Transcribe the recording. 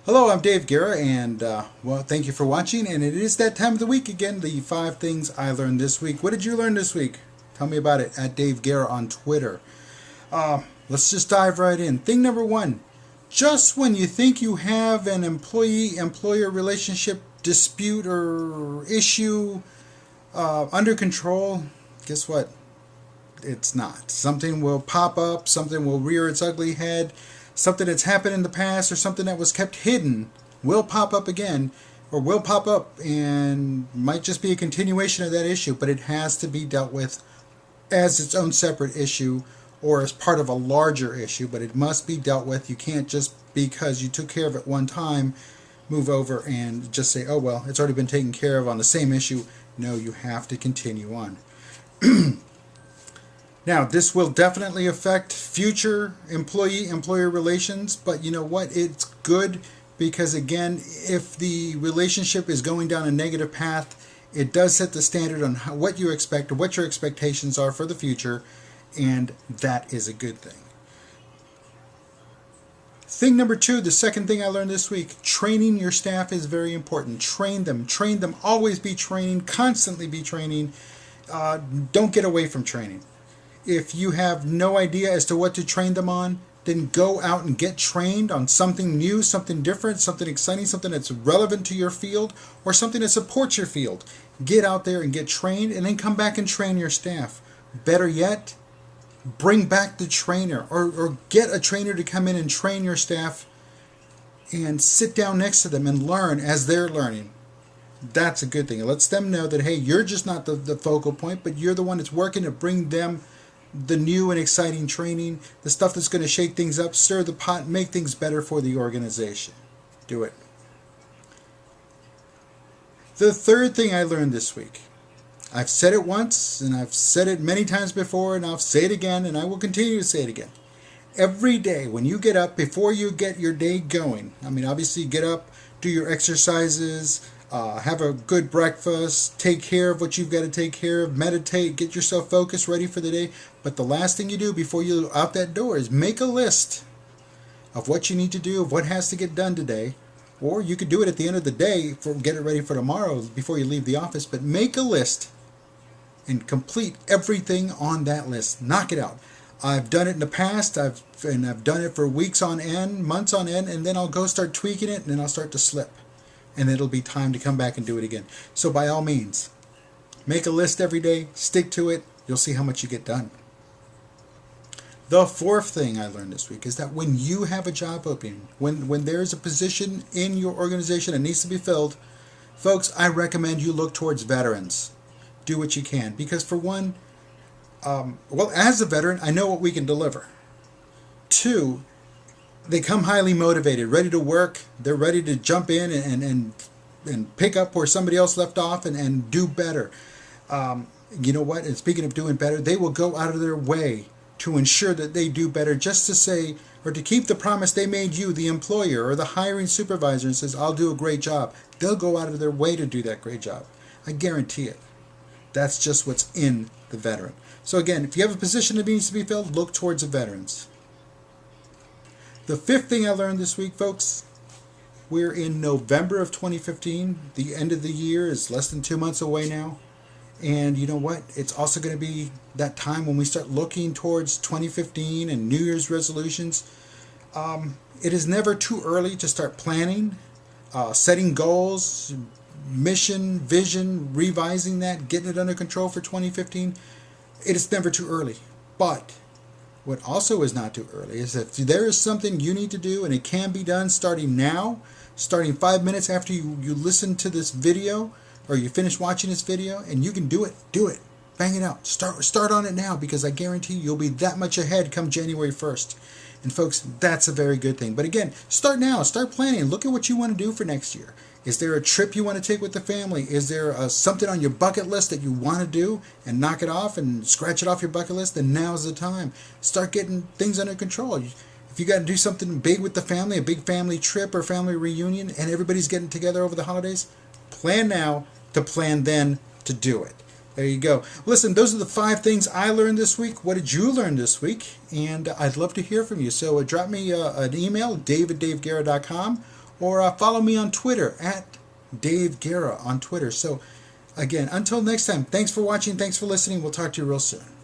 Hello, I'm Dave Guerra, and well, thank you for watching. And it is that time of the week again, the 5 things I learned this week. What did you learn this week? Tell me about it at Dave Guerra on Twitter. Let's just dive right in. Thing number 1, just when you think you have an employee-employer relationship dispute or issue under control, guess what? It's not. Something will pop up, something will rear its ugly head, something that's happened in the past or something that was kept hidden will pop up again, or will pop up and might just be a continuation of that issue, but it has to be dealt with as its own separate issue or as part of a larger issue, but it must be dealt with. You can't just, because you took care of it one time, move over and just say, oh well, it's already been taken care of on the same issue. No, you have to continue on. Now, this will definitely affect future employee-employer relations, but you know what? It's good because, again, if the relationship is going down a negative path, it does set the standard on what you expect or what your expectations are for the future, and that is a good thing. Thing number 2, the second thing I learned this week, training your staff is very important. Train them, always be training, constantly be training. Don't get away from training. If you have no idea as to what to train them on, then go out and get trained on something new, something different, something exciting, something that's relevant to your field, or something that supports your field. Get out there and get trained, and then come back and train your staff. Better yet, bring back the trainer, or get a trainer to come in and train your staff and sit down next to them and learn as they're learning. That's a good thing. It lets them know that, hey, you're just not the focal point, but you're the one that's working to bring them the new and exciting training, the stuff that's going to shake things up, stir the pot, make things better for the organization. Do it. The third thing I learned this week, I've said it once, and I've said it many times before, and I'll say it again, and I will continue to say it again. Every day when you get up, before you get your day going, I mean, obviously get up, do your exercises, have a good breakfast, take care of what you've got to take care of, meditate, get yourself focused, ready for the day. But the last thing you do before you out that door is make a list of what you need to do, of what has to get done today. Or you could do it at the end of the day, get it ready for tomorrow before you leave the office. But make a list and complete everything on that list. Knock it out. I've done it in the past, I've done it for weeks on end, months on end, and then I'll go start tweaking it, and then I'll start to slip. And it'll be time to come back and do it again. So by all means, make a list every day, stick to it, you'll see how much you get done. The fourth thing I learned this week is that when you have a job opening, when there's a position in your organization that needs to be filled, folks, I recommend you look towards veterans. Do what you can. Because for one, well, as a veteran, I know what we can deliver. 2, they come highly motivated, ready to work. They're ready to jump in and pick up where somebody else left off and do better. You know what? And speaking of doing better, they will go out of their way to ensure that they do better, just to say, or to keep the promise they made you, the employer or the hiring supervisor, and says, I'll do a great job. They'll go out of their way to do that great job. I guarantee it. That's just what's in the veteran. So again, if you have a position that needs to be filled, look towards the veterans. The fifth thing I learned this week, folks, we're in November of 2015. The end of the year is less than 2 months away now. And you know what? It's also going to be that time when we start looking towards 2015 and New Year's resolutions. It is never too early to start planning, setting goals, mission, vision, revising that, getting it under control for 2015. It is never too early. But what also is not too early is if there is something you need to do, and it can be done starting now, starting 5 minutes after you listen to this video, or you finish watching this video, and you can do it, do it. Bang it out. Start on it now, because I guarantee you'll be that much ahead come January 1st. And folks, that's a very good thing. But again, start now. Start planning. Look at what you want to do for next year. Is there a trip you want to take with the family? Is there something on your bucket list that you want to do and knock it off and scratch it off your bucket list? Then now's the time. Start getting things under control. If you got to do something big with the family, a big family trip or family reunion, and everybody's getting together over the holidays, plan now to plan then to do it. There you go. Listen, those are the 5 things I learned this week. What did you learn this week? And I'd love to hear from you. So drop me an email, dave@daveguerra.com, or follow me on Twitter at Dave Guerra on Twitter. So again, until next time, thanks for watching, thanks for listening. We'll talk to you real soon.